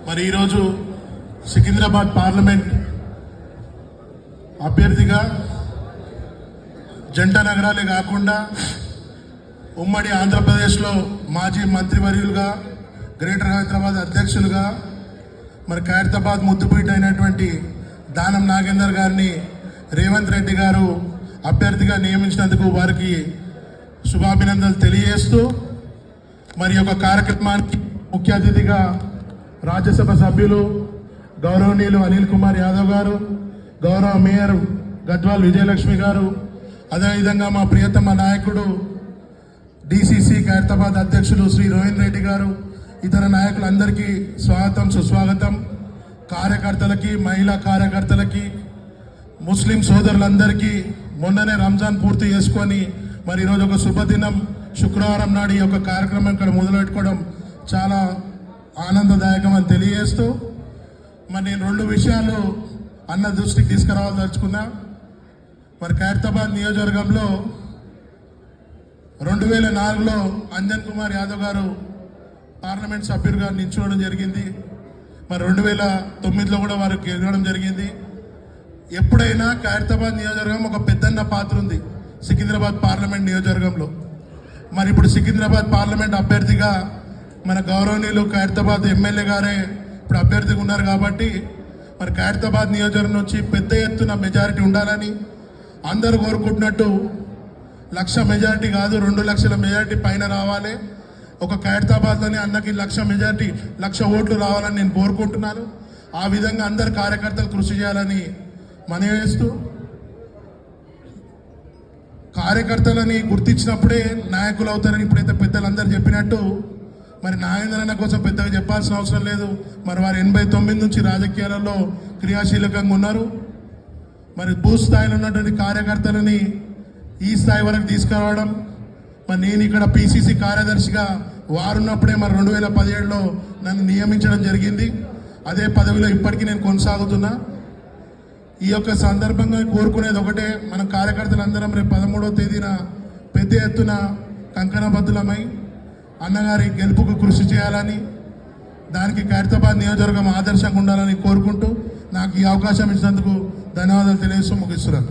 మరి ఈరోజు సికింద్రాబాద్ పార్లమెంట్ అభ్యర్థిగా జంట నగరాలే కాకుండా ఉమ్మడి ఆంధ్రప్రదేశ్లో మాజీ మంత్రివర్యులుగా గ్రేటర్ హైదరాబాద్ అధ్యక్షులుగా మరి ఖైరతాబాద్ ముద్దుపీట అయినటువంటి దానం నాగేందర్ గారిని రేవంత్ రెడ్డి గారు అభ్యర్థిగా నియమించినందుకు వారికి శుభాభినందనలు తెలియజేస్తూ మరి యొక్క కార్యక్రమానికి ముఖ్య అతిథిగా రాజ్యసభ సభ్యులు గౌరవనీయులు అనిల్ కుమార్ యాదవ్ గారు, గౌరవ మేయర్ గద్వాల్ విజయలక్ష్మి గారు, అదేవిధంగా మా ప్రియతమ నాయకుడు డిసిసి ఖైరతాబాద్ అధ్యక్షులు శ్రీ రోహిన్ రెడ్డి గారు, ఇతర నాయకులందరికీ స్వాగతం సుస్వాగతం. కార్యకర్తలకి, మహిళా కార్యకర్తలకి, ముస్లిం సోదరులందరికీ మొన్ననే రంజాన్ పూర్తి చేసుకొని మరి ఈరోజు ఒక శుభదినం శుక్రవారం నాడు ఈ యొక్క కార్యక్రమం ఇక్కడ మొదలుపెట్టుకోవడం చాలా ఆనందదాయకం అని తెలియజేస్తూ మరి నేను 2 విషయాలు అన్న దృష్టికి తీసుకురావాల్సలుచుకున్నా. మరి ఖైరతాబాద్ నియోజకవర్గంలో 2004లో అంజన్ కుమార్ యాదవ్ గారు పార్లమెంట్ సభ్యులుగా నిల్చోవడం జరిగింది. మరి 2009లో కూడా వారు గెలవడం జరిగింది. ఎప్పుడైనా ఖైరతాబాద్ నియోజకవర్గం ఒక పెద్దన్న పాత్ర ఉంది సికింద్రాబాద్ పార్లమెంట్ నియోజకవర్గంలో. మరి ఇప్పుడు సికింద్రాబాద్ పార్లమెంట్ అభ్యర్థిగా మన గౌరవనీయులు ఖైరతాబాద్ ఎమ్మెల్యే గారే ఇప్పుడు అభ్యర్థిగా ఉన్నారు కాబట్టి మరి ఖైరతాబాద్ నియోజకవర్గం నుంచి పెద్ద ఎత్తున మెజారిటీ ఉండాలని అందరూ కోరుకుంటున్నట్టు 1,00,000 మెజారిటీ కాదు, 2 లక్షల మెజారిటీ పైన రావాలి. ఒక ఖైరతాబాద్లోనే అన్నకి 1,00,000 మెజారిటీ 1,00,000 ఓట్లు రావాలని నేను కోరుకుంటున్నాను. ఆ విధంగా అందరు కార్యకర్తలు కృషి చేయాలని మనవి చేస్తూ, కార్యకర్తలని గుర్తించినప్పుడే నాయకులు అవుతారని ఇప్పుడైతే పెద్దలందరూ చెప్పినట్టు మరి నాగేంద్రన్న కోసం పెద్దగా చెప్పాల్సిన అవసరం లేదు. మరి వారు 89 నుంచి రాజకీయాలలో క్రియాశీలకంగా ఉన్నారు. మరి భూస్థాయిలో ఉన్నటువంటి కార్యకర్తలని ఈ స్థాయి వరకు తీసుకురావడం, మరి నేను ఇక్కడ పిసిసి కార్యదర్శిగా వారున్నప్పుడే మరి 2017లో నన్ను నియమించడం జరిగింది. అదే పదవిలో ఇప్పటికీ నేను కొనసాగుతున్నా. ఈ యొక్క సందర్భంగా కోరుకునేది ఒకటే, మన కార్యకర్తలందరం రేపు 13వ తేదీన పెద్ద ఎత్తున కంకణబద్ధులమై అన్నగారి గెలుపుకు కృషి చేయాలని, దానికి ఖైరతాబాద్ నియోజకవర్గం ఆదర్శంగా ఉండాలని కోరుకుంటూ నాకు ఈ అవకాశం ఇచ్చినందుకు ధన్యవాదాలు తెలియజేస్తూ ముగిస్తున్నాను.